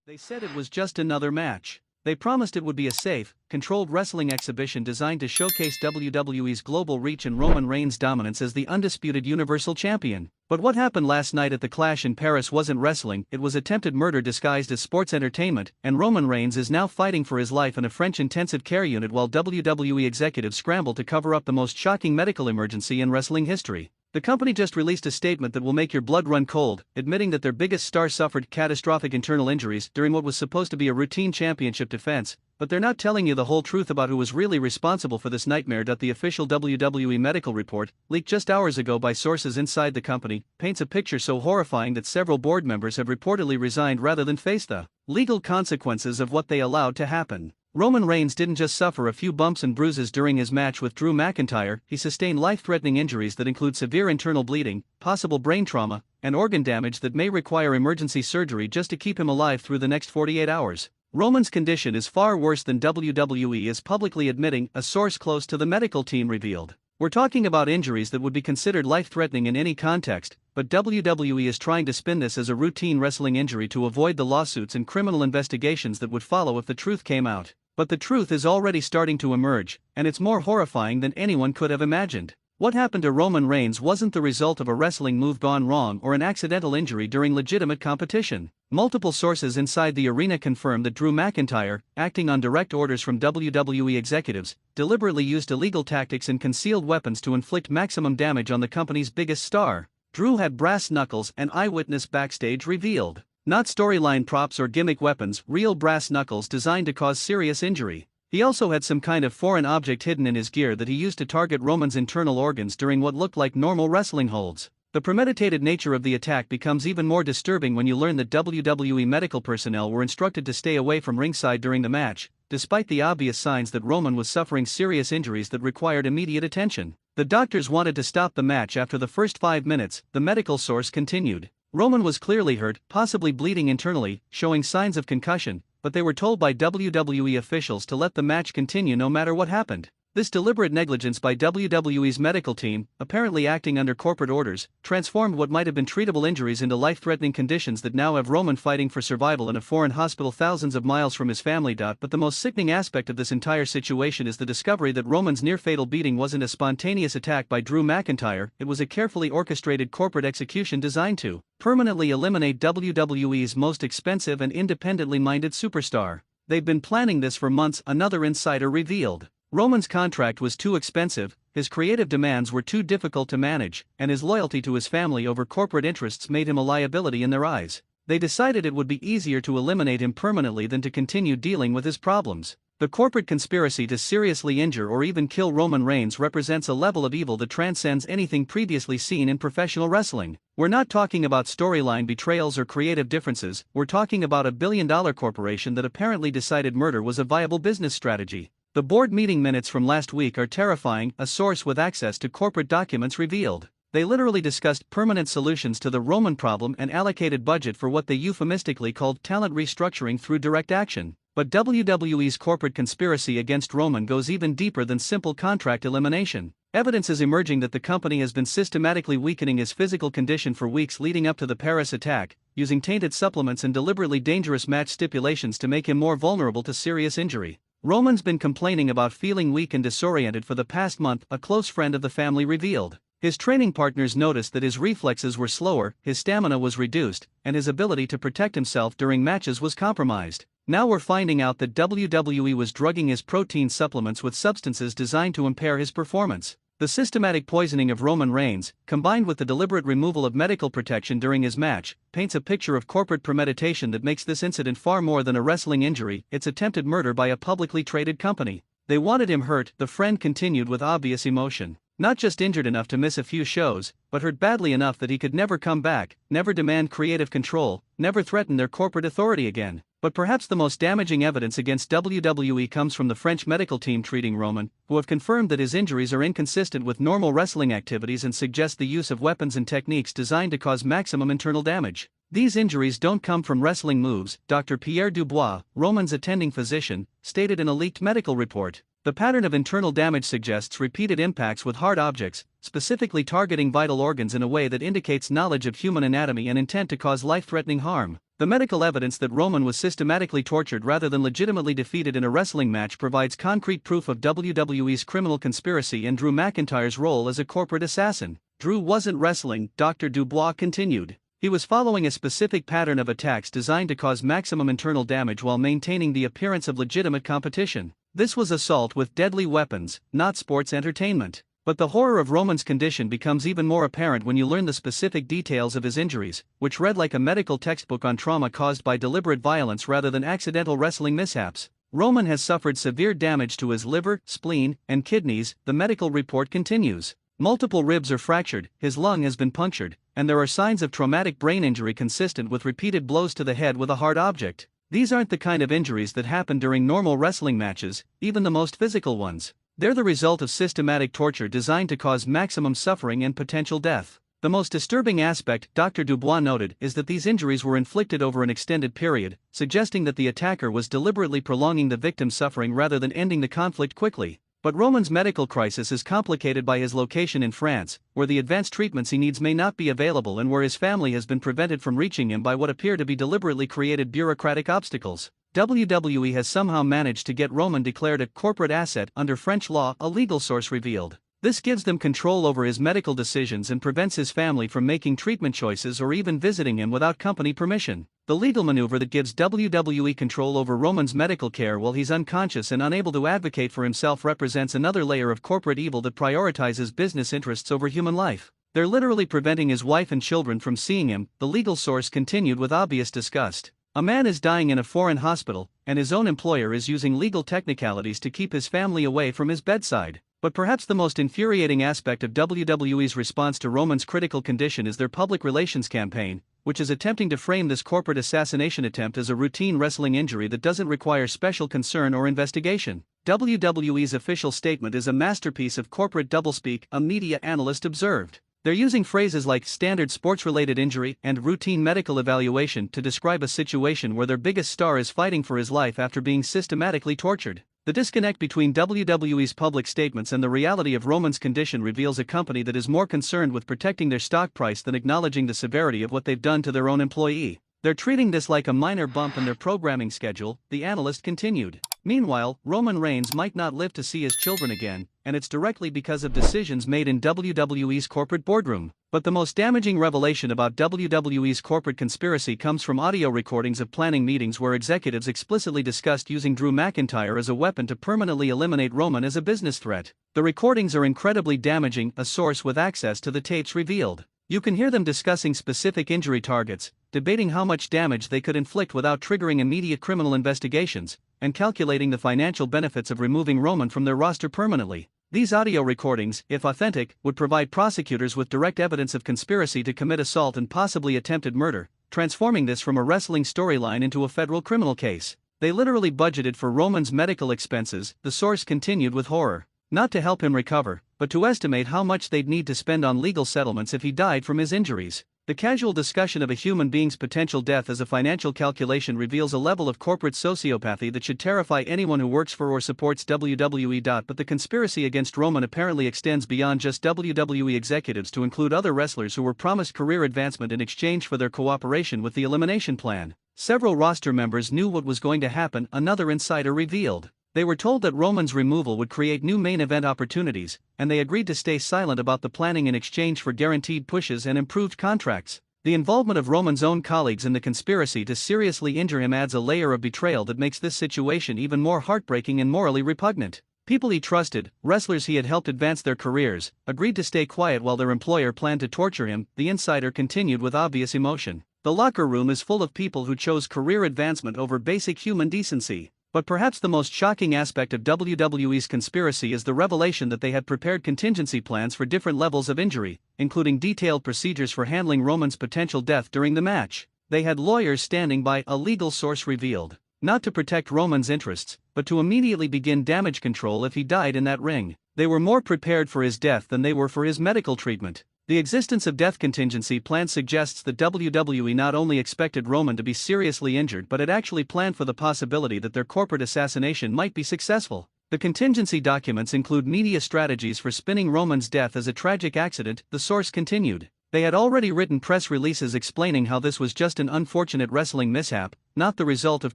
They said it was just another match. They promised it would be a safe, controlled wrestling exhibition designed to showcase WWE's global reach and Roman Reigns' dominance as the undisputed Universal Champion. But what happened last night at the Clash in Paris wasn't wrestling, it was attempted murder disguised as sports entertainment, and Roman Reigns is now fighting for his life in a French intensive care unit while WWE executives scramble to cover up the most shocking medical emergency in wrestling history. The company just released a statement that will make your blood run cold, admitting that their biggest star suffered catastrophic internal injuries during what was supposed to be a routine championship defense, but they're not telling you the whole truth about who was really responsible for this nightmare. The official WWE medical report, leaked just hours ago by sources inside the company, paints a picture so horrifying that several board members have reportedly resigned rather than face the legal consequences of what they allowed to happen. Roman Reigns didn't just suffer a few bumps and bruises during his match with Drew McIntyre, he sustained life-threatening injuries that include severe internal bleeding, possible brain trauma, and organ damage that may require emergency surgery just to keep him alive through the next 48 hours. Roman's condition is far worse than WWE is publicly admitting, a source close to the medical team revealed. We're talking about injuries that would be considered life-threatening in any context, but WWE is trying to spin this as a routine wrestling injury to avoid the lawsuits and criminal investigations that would follow if the truth came out. But the truth is already starting to emerge, and it's more horrifying than anyone could have imagined. What happened to Roman Reigns wasn't the result of a wrestling move gone wrong or an accidental injury during legitimate competition. Multiple sources inside the arena confirm that Drew McIntyre, acting on direct orders from WWE executives, deliberately used illegal tactics and concealed weapons to inflict maximum damage on the company's biggest star. Drew had brass knuckles, an eyewitness backstage revealed. Not storyline props or gimmick weapons, real brass knuckles designed to cause serious injury. He also had some kind of foreign object hidden in his gear that he used to target Roman's internal organs during what looked like normal wrestling holds. The premeditated nature of the attack becomes even more disturbing when you learn that WWE medical personnel were instructed to stay away from ringside during the match, despite the obvious signs that Roman was suffering serious injuries that required immediate attention. The doctors wanted to stop the match after the first 5 minutes, the medical source continued. Roman was clearly hurt, possibly bleeding internally, showing signs of concussion, but they were told by WWE officials to let the match continue no matter what happened. This deliberate negligence by WWE's medical team, apparently acting under corporate orders, transformed what might have been treatable injuries into life-threatening conditions that now have Roman fighting for survival in a foreign hospital thousands of miles from his family. But the most sickening aspect of this entire situation is the discovery that Roman's near-fatal beating wasn't a spontaneous attack by Drew McIntyre, it was a carefully orchestrated corporate execution designed to permanently eliminate WWE's most expensive and independently minded superstar. They've been planning this for months, another insider revealed. Roman's contract was too expensive, his creative demands were too difficult to manage, and his loyalty to his family over corporate interests made him a liability in their eyes. They decided it would be easier to eliminate him permanently than to continue dealing with his problems. The corporate conspiracy to seriously injure or even kill Roman Reigns represents a level of evil that transcends anything previously seen in professional wrestling. We're not talking about storyline betrayals or creative differences, we're talking about a billion-dollar corporation that apparently decided murder was a viable business strategy. The board meeting minutes from last week are terrifying, a source with access to corporate documents revealed. They literally discussed permanent solutions to the Roman problem and allocated budget for what they euphemistically called talent restructuring through direct action. But WWE's corporate conspiracy against Roman goes even deeper than simple contract elimination. Evidence is emerging that the company has been systematically weakening his physical condition for weeks leading up to the Paris attack, using tainted supplements and deliberately dangerous match stipulations to make him more vulnerable to serious injury. Roman's been complaining about feeling weak and disoriented for the past month, a close friend of the family revealed. His training partners noticed that his reflexes were slower, his stamina was reduced, and his ability to protect himself during matches was compromised. Now we're finding out that WWE was drugging his protein supplements with substances designed to impair his performance. The systematic poisoning of Roman Reigns, combined with the deliberate removal of medical protection during his match, paints a picture of corporate premeditation that makes this incident far more than a wrestling injury, it's attempted murder by a publicly traded company. They wanted him hurt, the friend continued with obvious emotion. Not just injured enough to miss a few shows, but hurt badly enough that he could never come back, never demand creative control, never threaten their corporate authority again. But perhaps the most damaging evidence against WWE comes from the French medical team treating Roman, who have confirmed that his injuries are inconsistent with normal wrestling activities and suggest the use of weapons and techniques designed to cause maximum internal damage. These injuries don't come from wrestling moves, Dr. Pierre Dubois, Roman's attending physician, stated in a leaked medical report. The pattern of internal damage suggests repeated impacts with hard objects, specifically targeting vital organs in a way that indicates knowledge of human anatomy and intent to cause life-threatening harm. The medical evidence that Roman was systematically tortured rather than legitimately defeated in a wrestling match provides concrete proof of WWE's criminal conspiracy and Drew McIntyre's role as a corporate assassin. Drew wasn't wrestling, Dr. Dubois continued. He was following a specific pattern of attacks designed to cause maximum internal damage while maintaining the appearance of legitimate competition. This was assault with deadly weapons, not sports entertainment. But the horror of Roman's condition becomes even more apparent when you learn the specific details of his injuries, which read like a medical textbook on trauma caused by deliberate violence rather than accidental wrestling mishaps. Roman has suffered severe damage to his liver, spleen, and kidneys, the medical report continues. Multiple ribs are fractured, his lung has been punctured, and there are signs of traumatic brain injury consistent with repeated blows to the head with a hard object. These aren't the kind of injuries that happen during normal wrestling matches, even the most physical ones. They're the result of systematic torture designed to cause maximum suffering and potential death. The most disturbing aspect, Dr. Dubois noted, is that these injuries were inflicted over an extended period, suggesting that the attacker was deliberately prolonging the victim's suffering rather than ending the conflict quickly. But Roman's medical crisis is complicated by his location in France, where the advanced treatments he needs may not be available and where his family has been prevented from reaching him by what appear to be deliberately created bureaucratic obstacles. WWE has somehow managed to get Roman declared a corporate asset under French law, a legal source revealed. This gives them control over his medical decisions and prevents his family from making treatment choices or even visiting him without company permission. The legal maneuver that gives WWE control over Roman's medical care while he's unconscious and unable to advocate for himself represents another layer of corporate evil that prioritizes business interests over human life. They're literally preventing his wife and children from seeing him, the legal source continued with obvious disgust. A man is dying in a foreign hospital, and his own employer is using legal technicalities to keep his family away from his bedside. But perhaps the most infuriating aspect of WWE's response to Roman's critical condition is their public relations campaign, which is attempting to frame this corporate assassination attempt as a routine wrestling injury that doesn't require special concern or investigation. WWE's official statement is a masterpiece of corporate doublespeak, a media analyst observed. They're using phrases like standard sports-related injury and routine medical evaluation to describe a situation where their biggest star is fighting for his life after being systematically tortured. The disconnect between WWE's public statements and the reality of Roman's condition reveals a company that is more concerned with protecting their stock price than acknowledging the severity of what they've done to their own employee. They're treating this like a minor bump in their programming schedule, the analyst continued. Meanwhile, Roman Reigns might not live to see his children again, and it's directly because of decisions made in WWE's corporate boardroom. But the most damaging revelation about WWE's corporate conspiracy comes from audio recordings of planning meetings where executives explicitly discussed using Drew McIntyre as a weapon to permanently eliminate Roman as a business threat. The recordings are incredibly damaging, a source with access to the tapes revealed. You can hear them discussing specific injury targets, debating how much damage they could inflict without triggering immediate criminal investigations, and calculating the financial benefits of removing Roman from their roster permanently. These audio recordings, if authentic, would provide prosecutors with direct evidence of conspiracy to commit assault and possibly attempted murder, transforming this from a wrestling storyline into a federal criminal case. They literally budgeted for Roman's medical expenses, the source continued with horror. Not to help him recover, but to estimate how much they'd need to spend on legal settlements if he died from his injuries. The casual discussion of a human being's potential death as a financial calculation reveals a level of corporate sociopathy that should terrify anyone who works for or supports WWE. But the conspiracy against Roman apparently extends beyond just WWE executives to include other wrestlers who were promised career advancement in exchange for their cooperation with the elimination plan. Several roster members knew what was going to happen, another insider revealed. They were told that Roman's removal would create new main event opportunities, and they agreed to stay silent about the planning in exchange for guaranteed pushes and improved contracts. The involvement of Roman's own colleagues in the conspiracy to seriously injure him adds a layer of betrayal that makes this situation even more heartbreaking and morally repugnant. People he trusted, wrestlers he had helped advance their careers, agreed to stay quiet while their employer planned to torture him, the insider continued with obvious emotion. The locker room is full of people who chose career advancement over basic human decency. But perhaps the most shocking aspect of WWE's conspiracy is the revelation that they had prepared contingency plans for different levels of injury, including detailed procedures for handling Roman's potential death during the match. They had lawyers standing by, a legal source revealed, not to protect Roman's interests, but to immediately begin damage control if he died in that ring. They were more prepared for his death than they were for his medical treatment. The existence of death contingency plans suggests that WWE not only expected Roman to be seriously injured but had actually planned for the possibility that their corporate assassination might be successful. The contingency documents include media strategies for spinning Roman's death as a tragic accident, the source continued. They had already written press releases explaining how this was just an unfortunate wrestling mishap, not the result of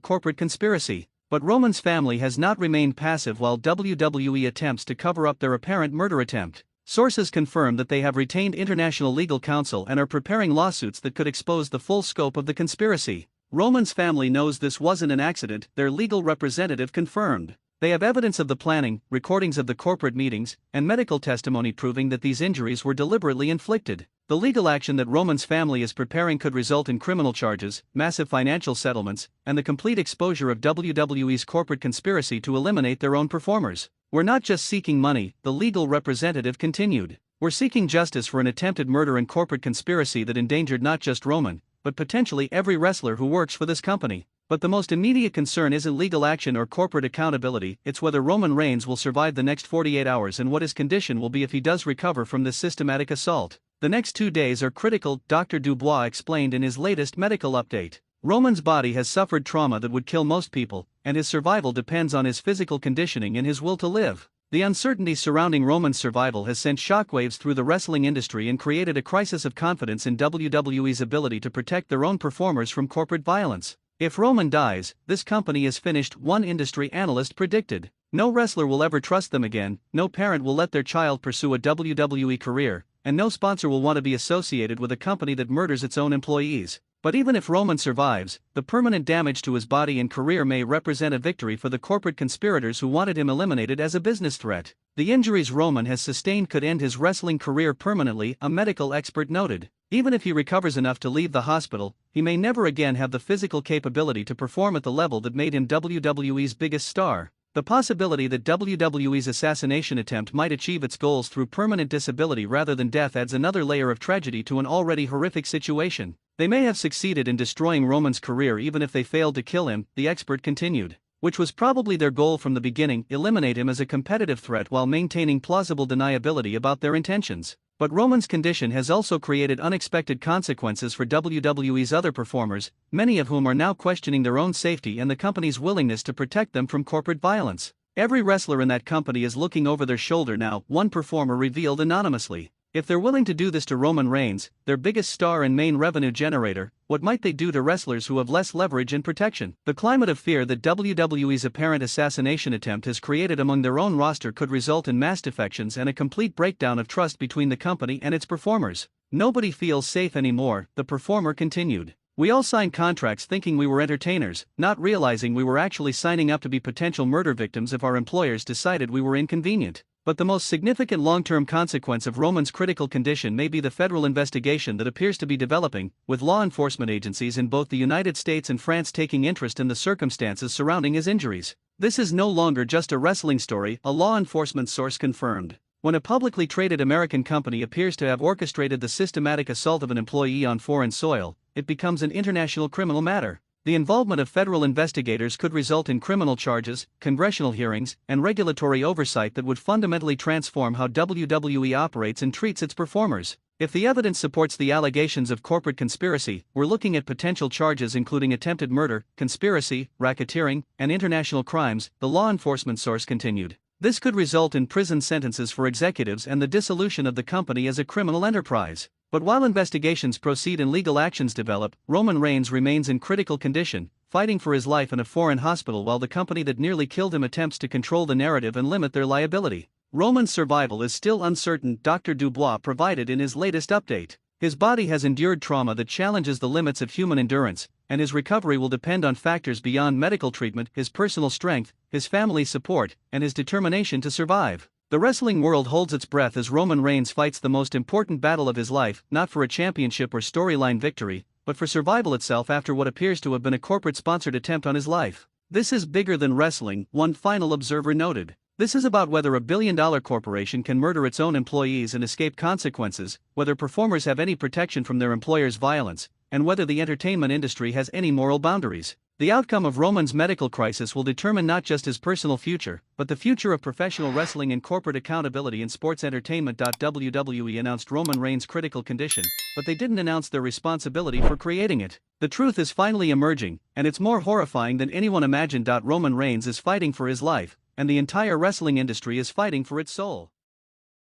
corporate conspiracy. But Roman's family has not remained passive while WWE attempts to cover up their apparent murder attempt. Sources confirm that they have retained international legal counsel and are preparing lawsuits that could expose the full scope of the conspiracy. Roman's family knows this wasn't an accident, their legal representative confirmed. They have evidence of the planning, recordings of the corporate meetings, and medical testimony proving that these injuries were deliberately inflicted. The legal action that Roman's family is preparing could result in criminal charges, massive financial settlements, and the complete exposure of WWE's corporate conspiracy to eliminate their own performers. "We're not just seeking money," the legal representative continued. "We're seeking justice for an attempted murder and corporate conspiracy that endangered not just Roman, but potentially every wrestler who works for this company. But the most immediate concern isn't legal action or corporate accountability, it's whether Roman Reigns will survive the next 48 hours and what his condition will be if he does recover from this systematic assault. The next 2 days are critical," Dr. Dubois explained in his latest medical update. "Roman's body has suffered trauma that would kill most people, and his survival depends on his physical conditioning and his will to live." The uncertainty surrounding Roman's survival has sent shockwaves through the wrestling industry and created a crisis of confidence in WWE's ability to protect their own performers from corporate violence. "If Roman dies, this company is finished," one industry analyst predicted. "No wrestler will ever trust them again, no parent will let their child pursue a WWE career, and no sponsor will want to be associated with a company that murders its own employees." But even if Roman survives, the permanent damage to his body and career may represent a victory for the corporate conspirators who wanted him eliminated as a business threat. The injuries Roman has sustained could end his wrestling career permanently, a medical expert noted. Even if he recovers enough to leave the hospital, he may never again have the physical capability to perform at the level that made him WWE's biggest star. The possibility that WWE's assassination attempt might achieve its goals through permanent disability rather than death adds another layer of tragedy to an already horrific situation. They may have succeeded in destroying Roman's career even if they failed to kill him, the expert continued. Which was probably their goal from the beginning, eliminate him as a competitive threat while maintaining plausible deniability about their intentions. But Roman's condition has also created unexpected consequences for WWE's other performers, many of whom are now questioning their own safety and the company's willingness to protect them from corporate violence. "Every wrestler in that company is looking over their shoulder now," one performer revealed anonymously. "If they're willing to do this to Roman Reigns, their biggest star and main revenue generator, what might they do to wrestlers who have less leverage and protection?" The climate of fear that WWE's apparent assassination attempt has created among their own roster could result in mass defections and a complete breakdown of trust between the company and its performers. "Nobody feels safe anymore," the performer continued. "We all signed contracts thinking we were entertainers, not realizing we were actually signing up to be potential murder victims if our employers decided we were inconvenient." But the most significant long-term consequence of Roman's critical condition may be the federal investigation that appears to be developing, with law enforcement agencies in both the United States and France taking interest in the circumstances surrounding his injuries. "This is no longer just a wrestling story," a law enforcement source confirmed. "When a publicly traded American company appears to have orchestrated the systematic assault of an employee on foreign soil, it becomes an international criminal matter. The involvement of federal investigators could result in criminal charges, congressional hearings, and regulatory oversight that would fundamentally transform how WWE operates and treats its performers. If the evidence supports the allegations of corporate conspiracy, we're looking at potential charges including attempted murder, conspiracy, racketeering, and international crimes," the law enforcement source continued. "This could result in prison sentences for executives and the dissolution of the company as a criminal enterprise." But while investigations proceed and legal actions develop, Roman Reigns remains in critical condition, fighting for his life in a foreign hospital while the company that nearly killed him attempts to control the narrative and limit their liability. Roman's survival is still uncertain, Dr. Dubois provided in his latest update. "His body has endured trauma that challenges the limits of human endurance, and his recovery will depend on factors beyond medical treatment, his personal strength, his family's support, and his determination to survive." The wrestling world holds its breath as Roman Reigns fights the most important battle of his life, not for a championship or storyline victory, but for survival itself after what appears to have been a corporate-sponsored attempt on his life. "This is bigger than wrestling," one final observer noted. "This is about whether a billion-dollar corporation can murder its own employees and escape consequences, whether performers have any protection from their employers' violence, and whether the entertainment industry has any moral boundaries." The outcome of Roman's medical crisis will determine not just his personal future, but the future of professional wrestling and corporate accountability in sports entertainment. WWE announced Roman Reigns' critical condition, but they didn't announce their responsibility for creating it. The truth is finally emerging, and it's more horrifying than anyone imagined. Roman Reigns is fighting for his life, and the entire wrestling industry is fighting for its soul.